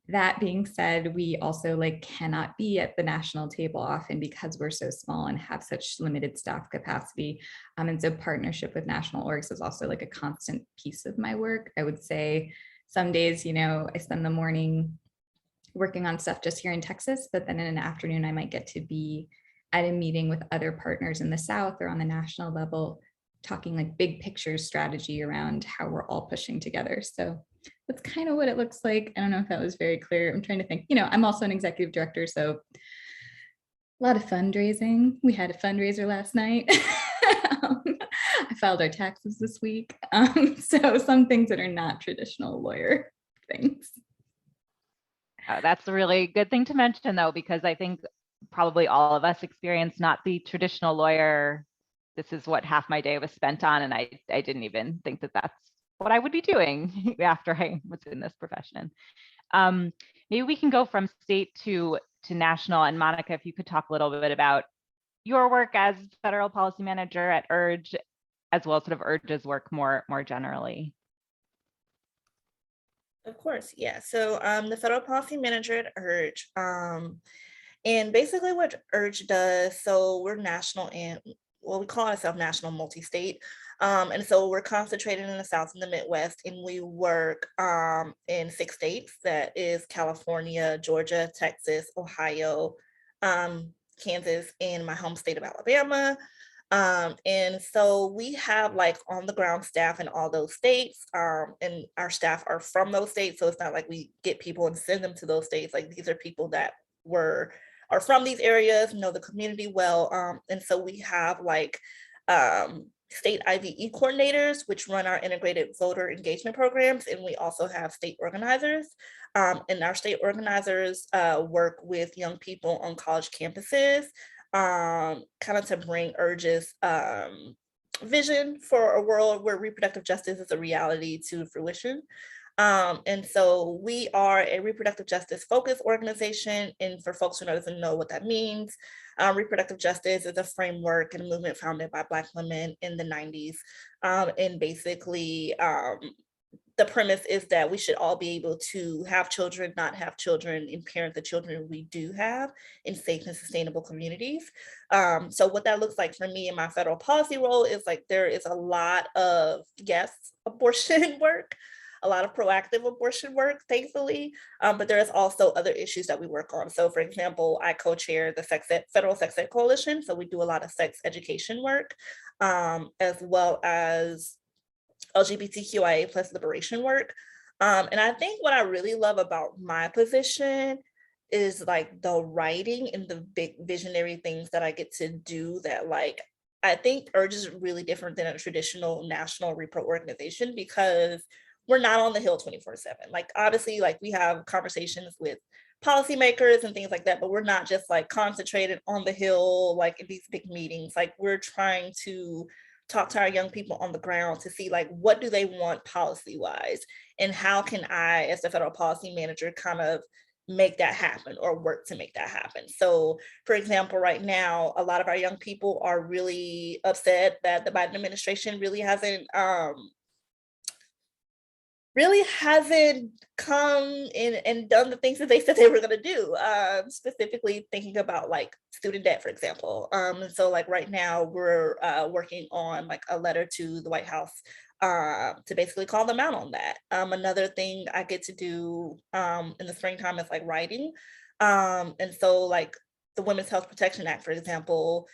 That being said, we also like cannot be at the national table often because we're so small and have such limited staff capacity. And so partnership with national orgs is also like a constant piece of my work. I would say some days, you know, I spend the morning working on stuff just here in Texas, but then in an afternoon, I might get to be at a meeting with other partners in the South or on the national level, talking like big picture strategy around how we're all pushing together. So that's kind of what it looks like. I don't know if that was very clear. I'm trying to think, you know, I'm also an executive director, so a lot of fundraising. We had a fundraiser last night. I filed our taxes this week. So some things that are not traditional lawyer things. That's a really good thing to mention, though, because I think probably all of us experience not the traditional lawyer. This is what half my day was spent on, and I didn't even think that that's what I would be doing after I was in this profession. Maybe we can go from state to national. And Monica, if you could talk a little bit about your work as federal policy manager at URGE, as well as sort of URGE's work more generally. Of course, yeah. So the federal policy manager at URGE, and basically what URGE does, so we're national and, well, we call ourselves national multi-state. And so we're concentrated in the South and the Midwest, and we work in 6 states. That is California, Georgia, Texas, Ohio, Kansas, and my home state of Alabama. And so we have like on the ground staff in all those states, and our staff are from those states. So it's not like we get people and send them to those states. Like, these are people that are from these areas, know the community well. And so we have like state IVE coordinators, which run our integrated voter engagement programs. And we also have state organizers. And our state organizers work with young people on college campuses, kind of to bring URGE's vision for a world where reproductive justice is a reality to fruition. And so we are a reproductive justice focused organization. And for folks who doesn't know what that means, reproductive justice is a framework and a movement founded by Black women in the 90s. And basically, the premise is that we should all be able to have children, not have children, and parent the children we do have in safe and sustainable communities. So what that looks like for me in my federal policy role is like, there is a lot of, yes, abortion work, a lot of proactive abortion work, thankfully, but there is also other issues that we work on. So for example, I co-chair the Federal Sex Ed Coalition. So we do a lot of sex education work, as well as LGBTQIA plus liberation work. And I think what I really love about my position is like the writing and the big visionary things that I get to do, that like, I think URGE is really different than a traditional national repro organization, because we're not on the Hill 24/7. Like, obviously, like we have conversations with policymakers and things like that, but we're not just like concentrated on the Hill, like in these big meetings. Like, we're trying to talk to our young people on the ground to see like, what do they want policy wise, and how can I, as the federal policy manager, kind of make that happen or work to make that happen. So for example, right now, a lot of our young people are really upset that the Biden administration really hasn't come in and done the things that they said they were going to do, specifically thinking about like student debt, for example. And so like right now we're working on like a letter to the White House to basically call them out on that. Another thing I get to do in the springtime is like writing. And so like the Women's Health Protection Act, for example,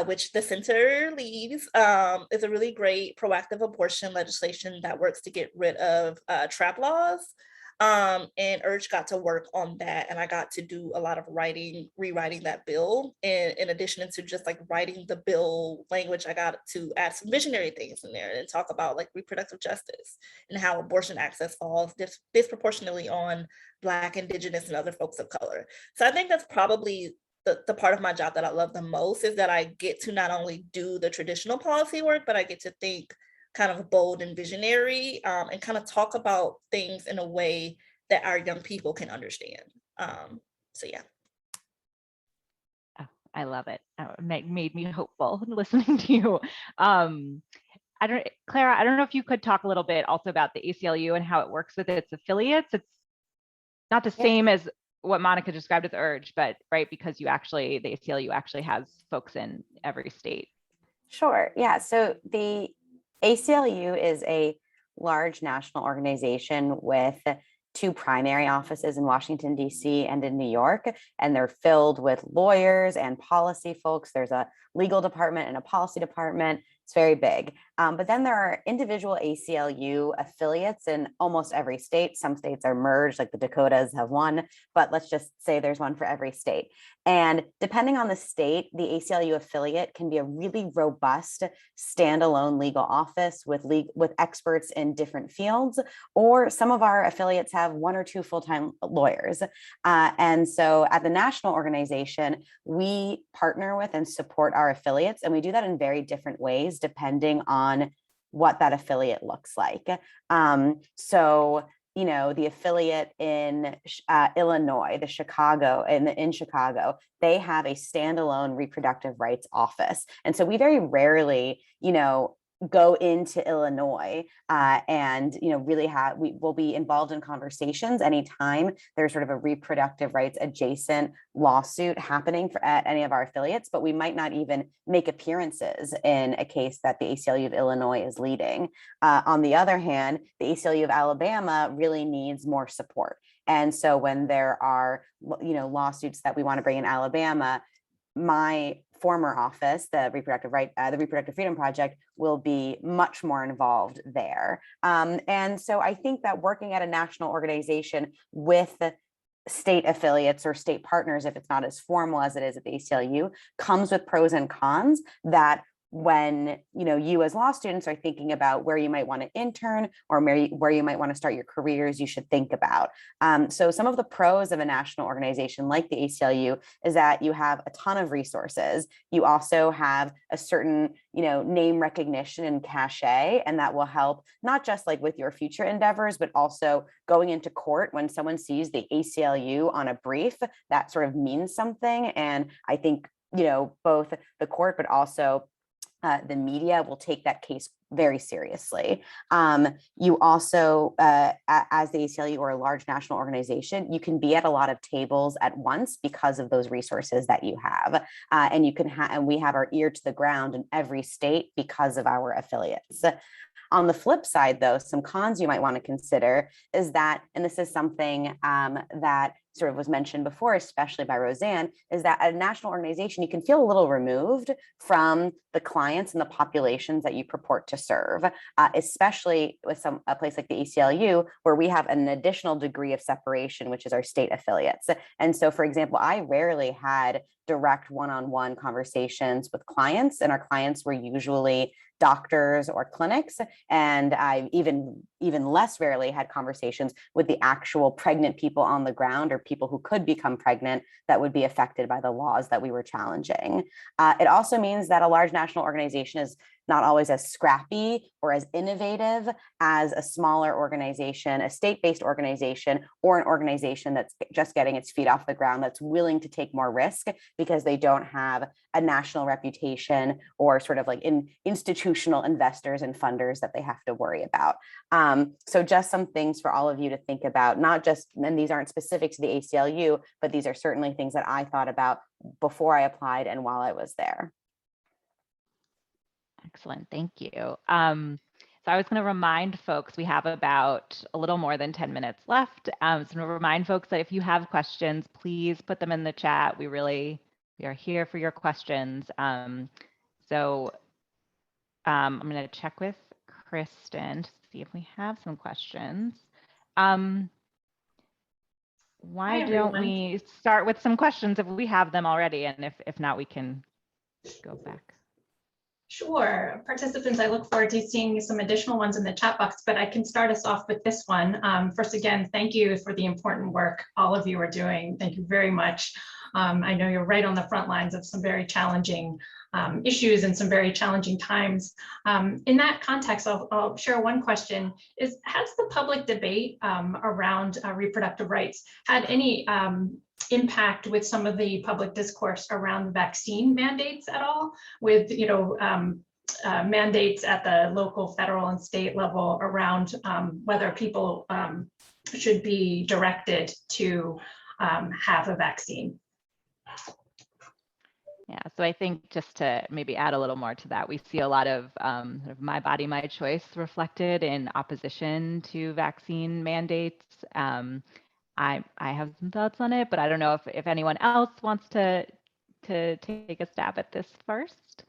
which the center leads, is a really great proactive abortion legislation that works to get rid of trap laws. And URGE got to work on that, and I got to do a lot of rewriting that bill. And in addition to just like writing the bill language, I got to add some visionary things in there and talk about like reproductive justice and how abortion access falls disproportionately on Black, Indigenous, and other folks of color. So I think that's probably the part of my job that I love the most, is that I get to not only do the traditional policy work, but I get to think kind of bold and visionary, and kind of talk about things in a way that our young people can understand. So yeah. Oh, I love it. Made me hopeful listening to you. Clara, I don't know if you could talk a little bit also about the ACLU and how it works with its affiliates. It's not the same as what Monica described as URGE, but right, because the ACLU actually has folks in every state. Sure. Yeah. So the ACLU is a large national organization with 2 primary offices in Washington, D.C. and in New York, and they're filled with lawyers and policy folks. There's a legal department and a policy department. It's very big. But then there are individual ACLU affiliates in almost every state. Some states are merged, like the Dakotas have one, but let's just say there's one for every state. And depending on the state, the ACLU affiliate can be a really robust standalone legal office with experts in different fields, or some of our affiliates have 1 or 2 full-time lawyers. And so at the national organization, we partner with and support our affiliates, and we do that in very different ways depending on what that affiliate looks like. So, you know, the affiliate in Illinois, in Chicago, they have a standalone reproductive rights office. And so we very rarely, you know, go into Illinois and, you know, we will be involved in conversations anytime there's sort of a reproductive rights adjacent lawsuit happening at any of our affiliates, but we might not even make appearances in a case that the ACLU of Illinois is leading. On the other hand, the ACLU of Alabama really needs more support. And so when there are, you know, lawsuits that we want to bring in Alabama, my former office, the Reproductive Freedom Project, will be much more involved there. And so I think that working at a national organization with state affiliates or state partners, if it's not as formal as it is at the ACLU, comes with pros and cons that when, you know, you as law students are thinking about where you might want to intern or where you might want to start your careers, you should think about. So some of the pros of a national organization like the ACLU is that you have a ton of resources. You also have a certain, you know, name recognition and cachet, and that will help not just like with your future endeavors, but also going into court. When someone sees the ACLU on a brief, that sort of means something. And I think, you know, both the court, but also the media will take that case very seriously. You also, as the ACLU or a large national organization, you can be at a lot of tables at once because of those resources that you have. And you can and we have our ear to the ground in every state because of our affiliates. On the flip side, though, some cons you might want to consider is that, and this is something that sort of was mentioned before, especially by Rosann, is that at a national organization, you can feel a little removed from the clients and the populations that you purport to serve, especially with a place like the ACLU, where we have an additional degree of separation, which is our state affiliates. And so, for example, I rarely had direct one-on-one conversations with clients, and our clients were usually doctors or clinics. And I even less rarely had conversations with the actual pregnant people on the ground or people who could become pregnant that would be affected by the laws that we were challenging. It also means that a large national organization is not always as scrappy or as innovative as a smaller organization, a state-based organization, or an organization that's just getting its feet off the ground, that's willing to take more risk because they don't have a national reputation or sort of like institutional investors and funders that they have to worry about. So just some things for all of you to think about, not just, and these aren't specific to the ACLU, but these are certainly things that I thought about before I applied and while I was there. Excellent, thank you. So I was going to remind folks, we have about a little more than 10 minutes left. So I'm going to remind folks that if you have questions, please put them in the chat. We are here for your questions. So I'm going to check with Kristen to see if we have some questions. why Hi, don't everyone. we start with some questions if we have them already, and if not, we can go back. Sure. Participants, I look forward to seeing some additional ones in the chat box, but I can start us off with this one. First, again, thank you for the important work all of you are doing. Thank you very much. I know you're right on the front lines of some very challenging issues and some very challenging times. In that context, I'll share one question. Has the public debate around reproductive rights had any impact with some of the public discourse around vaccine mandates at all, with mandates at the local, federal, and state level around whether people should be directed to have a vaccine? Yeah, so I think just to maybe add a little more to that, we see a lot of sort of my body, my choice reflected in opposition to vaccine mandates. I have some thoughts on it, but I don't know if anyone else wants to take a stab at this first.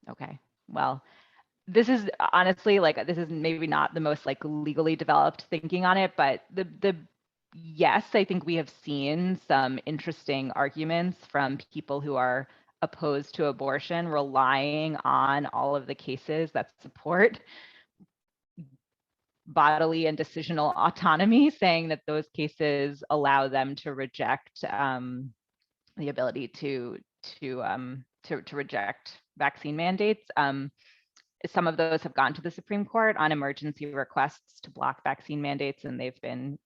Okay, well, this is honestly this is maybe not the most legally developed thinking on it, but yes, I think we have seen some interesting arguments from people who are opposed to abortion, relying on all of the cases that support bodily and decisional autonomy, saying that those cases allow them to reject the ability to reject vaccine mandates. Some of those have gone to the Supreme Court on emergency requests to block vaccine mandates, and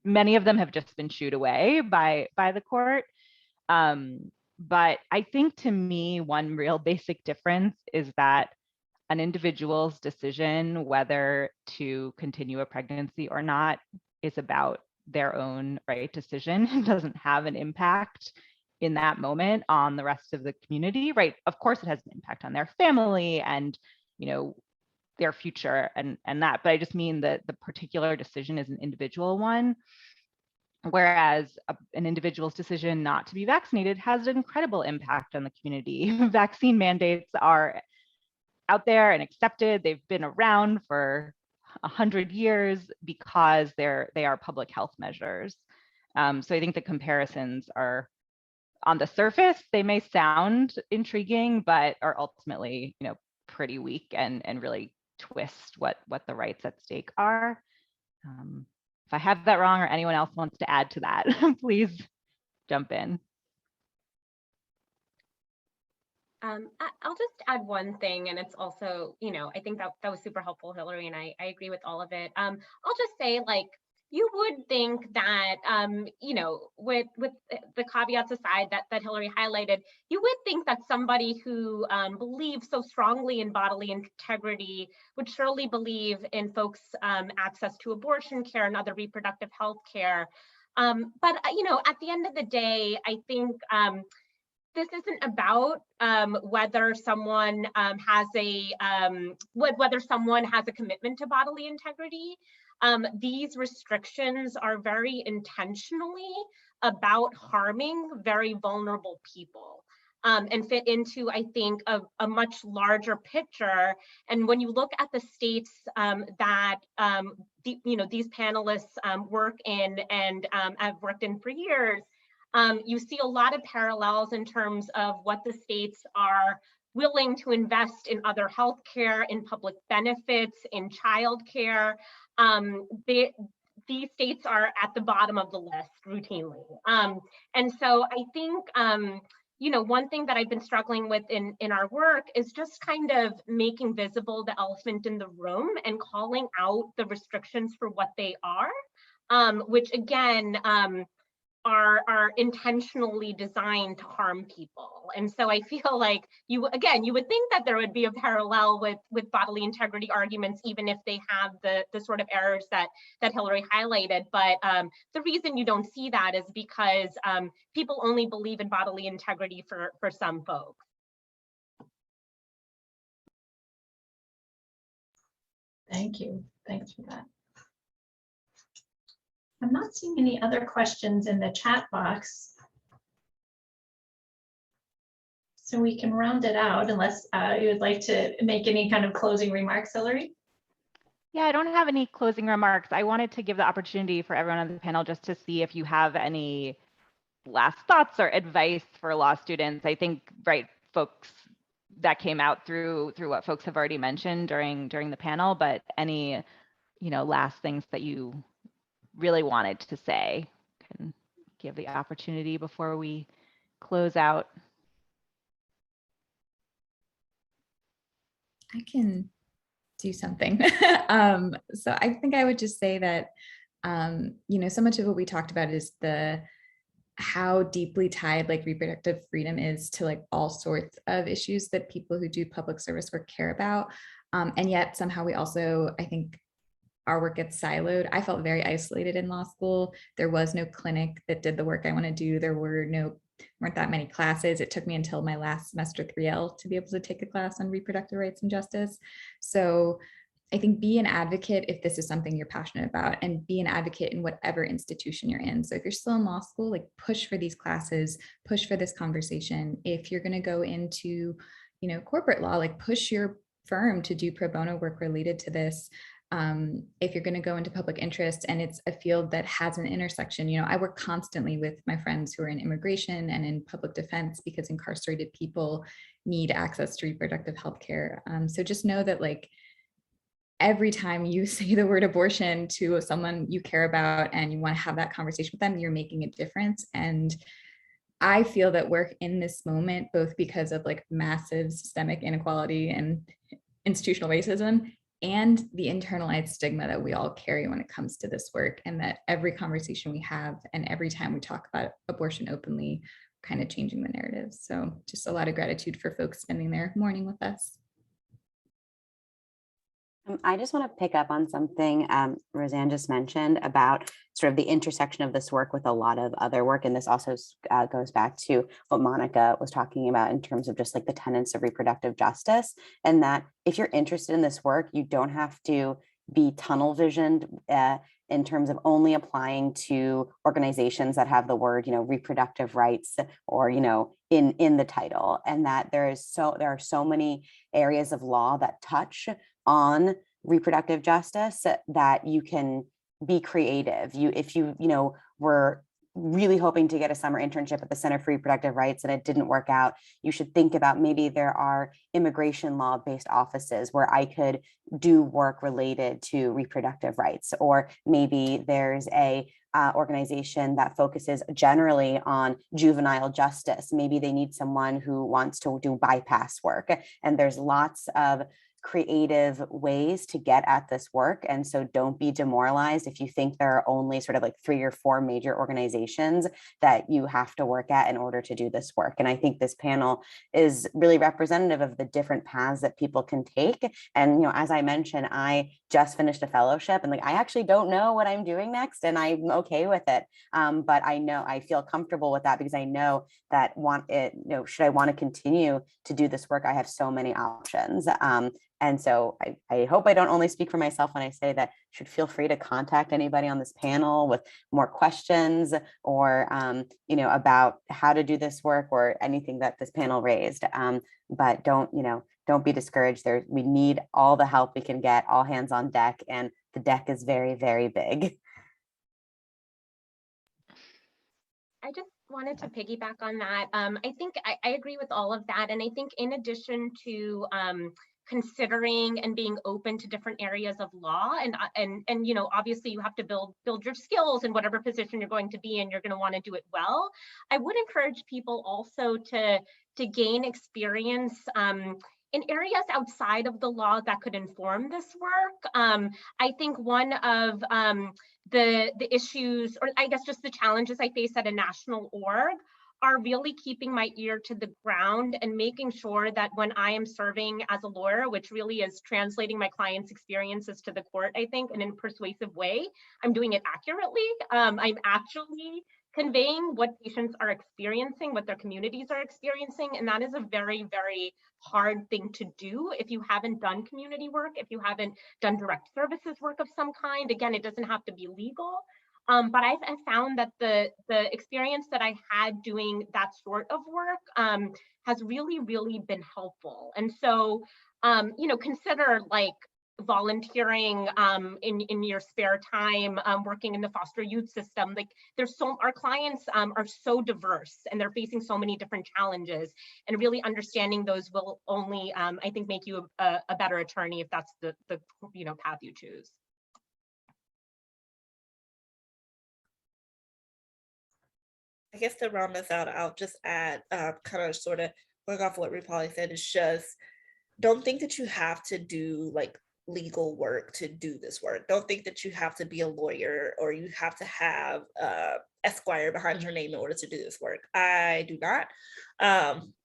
many of them have just been shooed away by the court. But I think, to me, one real basic difference is that an individual's decision whether to continue a pregnancy or not is about their own decision. It doesn't have an impact in that moment on the rest of the community, right? Of course, it has an impact on their family and, their future and that, but I just mean that the particular decision is an individual one, whereas an individual's decision not to be vaccinated has an incredible impact on the community. Vaccine mandates are out there and accepted. They've been around for 100 years because they are public health measures. So I think the comparisons are, on the surface, they may sound intriguing, but are ultimately, pretty weak and really twist what the rights at stake are. If I have that wrong or anyone else wants to add to that, please jump in. I'll just add one thing, and it's also, I think that was super helpful, Hilary, and I agree with all of it. I'll just say, you would think that, with the caveats aside that Hilary highlighted, you would think that somebody who believes so strongly in bodily integrity would surely believe in folks' access to abortion care and other reproductive health care. But, at the end of the day, I think this isn't about whether someone has a commitment to bodily integrity. These restrictions are very intentionally about harming very vulnerable people and fit into, I think, a much larger picture. And when you look at the states that these panelists work in and have worked in for years, you see a lot of parallels in terms of what the states are willing to invest in other healthcare, in public benefits, in childcare. These states are at the bottom of the list routinely. And so I think, one thing that I've been struggling with in our work is just kind of making visible the elephant in the room and calling out the restrictions for what they are, which again, are intentionally designed to harm people. And so I feel like you would think that there would be a parallel with bodily integrity arguments, even if they have the sort of errors that Hilary highlighted. But the reason you don't see that is because people only believe in bodily integrity for some folks. Thank you. Thanks for that. I'm not seeing any other questions in the chat box. So we can round it out unless you would like to make any kind of closing remarks, Hilary. Yeah, I don't have any closing remarks. I wanted to give the opportunity for everyone on the panel just to see if you have any last thoughts or advice for law students. I think, right, folks, that came out through what folks have already mentioned during the panel, but any, last things that you really wanted to say, can give the opportunity before we close out. I can do something. So I think I would just say that, so much of what we talked about is how deeply tied like reproductive freedom is to like all sorts of issues that people who do public service work care about. And yet somehow we also, I think, our work gets siloed. I felt very isolated in law school. There was no clinic that did the work I want to do. There weren't that many classes. It took me until my last semester 3L to be able to take a class on reproductive rights and justice. So I think be an advocate if this is something you're passionate about, and be an advocate in whatever institution you're in. So if you're still in law school, like push for these classes, push for this conversation. If you're going to go into, corporate law, like push your firm to do pro bono work related to this. If you're going to go into public interest and it's a field that has an intersection, I work constantly with my friends who are in immigration and in public defense because incarcerated people need access to reproductive health care. So just know that like every time you say the word abortion to someone you care about and you want to have that conversation with them, you're making a difference. And I feel that we're in this moment, both because of like massive systemic inequality and institutional racism, and the internalized stigma that we all carry when it comes to this work, and that every conversation we have and every time we talk about abortion openly, kind of changing the narrative. So just a lot of gratitude for folks spending their morning with us. I just want to pick up on something Rosann just mentioned about sort of the intersection of this work with a lot of other work. And this also goes back to what Monica was talking about in terms of just like the tenets of reproductive justice, and that if you're interested in this work, you don't have to be tunnel visioned in terms of only applying to organizations that have the word, reproductive rights or, in the title. And that there are so many areas of law that touch on reproductive justice that you can be creative. If you were really hoping to get a summer internship at the Center for Reproductive Rights and it didn't work out, you should think about maybe there are immigration law based offices where I could do work related to reproductive rights, or maybe there's a organization that focuses generally on juvenile justice. Maybe they need someone who wants to do bypass work, and there's lots of creative ways to get at this work. And so don't be demoralized if you think there are only sort of like 3 or 4 major organizations that you have to work at in order to do this work. And I think this panel is really representative of the different paths that people can take. And, as I mentioned, I just finished a fellowship and I actually don't know what I'm doing next, and I'm okay with it. But I feel comfortable with that because I know that should I want to continue to do this work, I have so many options. And so I hope I don't only speak for myself when I say that you should feel free to contact anybody on this panel with more questions or, about how to do this work or anything that this panel raised. But don't be discouraged. We need all the help we can get, all hands on deck, and the deck is very, very big. I just wanted to piggyback on that. I think I agree with all of that. And I think in addition to considering and being open to different areas of law, and obviously you have to build your skills in whatever position you're going to be in, you're going to want to do it well. I would encourage people also to gain experience in areas outside of the law that could inform this work. I think one of the issues, or I guess just the challenges I face at a national org, are really keeping my ear to the ground and making sure that when I am serving as a lawyer, which really is translating my clients' experiences to the court, I think, in a persuasive way, I'm doing it accurately. I'm actually conveying what patients are experiencing, what their communities are experiencing. And that is a very, very hard thing to do if you haven't done community work, if you haven't done direct services work of some kind. Again, it doesn't have to be legal. But I've found that the experience that I had doing that sort of work has really, really been helpful. And so, consider like volunteering in your spare time, working in the foster youth system. Like our clients are so diverse and they're facing so many different challenges, and really understanding those will only, I think, make you a better attorney if that's the path you choose. I guess to round this out, I'll just add, kind of sort of going off what Rupali said, is just don't think that you have to do like legal work to do this work. Don't think that you have to be a lawyer or you have to have Esquire behind your name in order to do this work. I do not.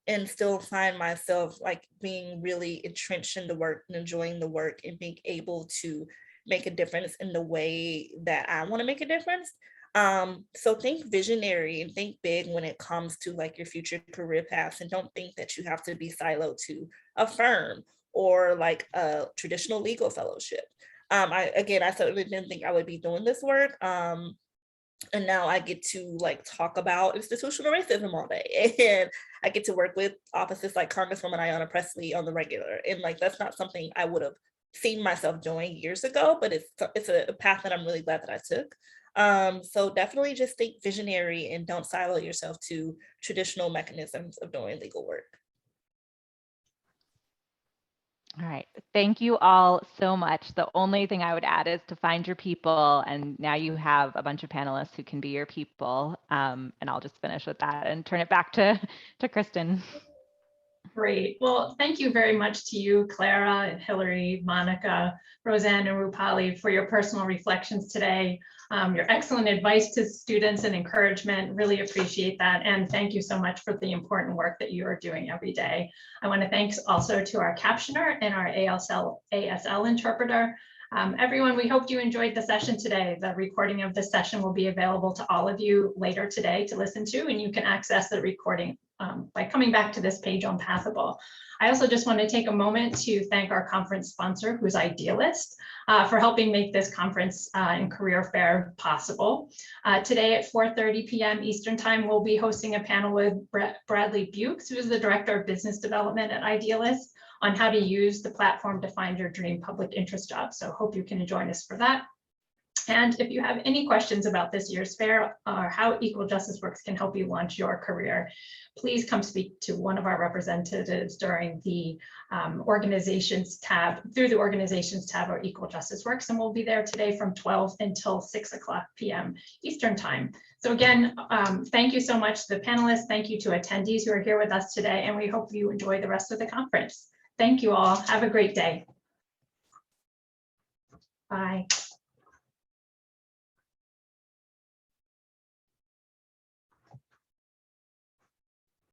And still find myself like being really entrenched in the work and enjoying the work and being able to make a difference in the way that I want to make a difference. So think visionary and think big when it comes to like your future career paths, and don't think that you have to be siloed to a firm or like a traditional legal fellowship. I certainly didn't think I would be doing this work. And now I get to like talk about institutional racism all day, and I get to work with offices like Congresswoman Ayanna Pressley on the regular. And like, that's not something I would have seen myself doing years ago, but it's a path that I'm really glad that I took. So definitely just think visionary and don't silo yourself to traditional mechanisms of doing legal work. All right, thank you all so much. The only thing I would add is to find your people, and now you have a bunch of panelists who can be your people. And I'll just finish with that and turn it back to Kristen. Great. Well, thank you very much to you, Clara and Hilary, Monica, Rosann, and Rupali for your personal reflections today. Your excellent advice to students and encouragement, really appreciate that. And thank you so much for the important work that you are doing every day. I want to thank also to our captioner and our ASL interpreter. Everyone, we hope you enjoyed the session today. The recording of this session will be available to all of you later today to listen to, and you can access the recording by coming back to this page on Pathable. I also just want to take a moment to thank our conference sponsor, who's Idealist, for helping make this conference and career fair possible. Today at 4:30 p.m. Eastern Time, we'll be hosting a panel with Bradley Bukes, who is the Director of Business Development at Idealist, on how to use the platform to find your dream public interest job. So hope you can join us for that. And if you have any questions about this year's fair or how Equal Justice Works can help you launch your career, please come speak to one of our representatives during the organizations tab, through the organizations tab or Equal Justice Works, and we'll be there today from 12 until 6 o'clock p.m. Eastern Time. So again, thank you so much to the panelists. Thank you to attendees who are here with us today, and we hope you enjoy the rest of the conference. Thank you all. Have a great day. Bye.